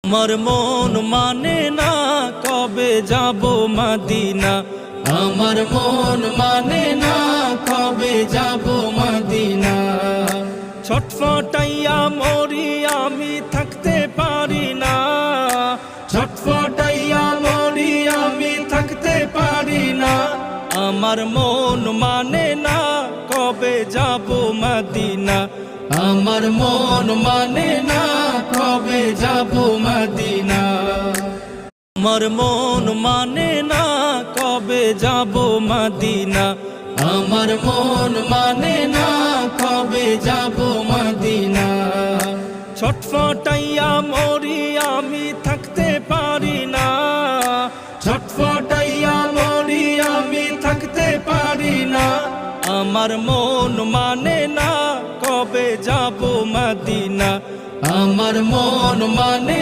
আমার মন মানে না কবে যাব মদিনা, আমার মন মানে না কবে যাব মদিনা। ছটফটাইয়া মরি আমি থাকতে পারি না, ছটফটাইয়া মরি আমি থাকতে পারি না। আমার মন মানে না কবে যাব মদিনা, আমার মন মানে না কবে যাব মদিনা। আমার মন মানে না কবে যাব মদিনা, আমার মন মানে না কবে যাব মদিনা। ছটফটাইয়া মরি আমি থাকতে পারি না, ছটফটাইয়া মরি আমি থাকতে পারি না। আমার মন মানে না কবে যাব মদিনা, আমার মন মানে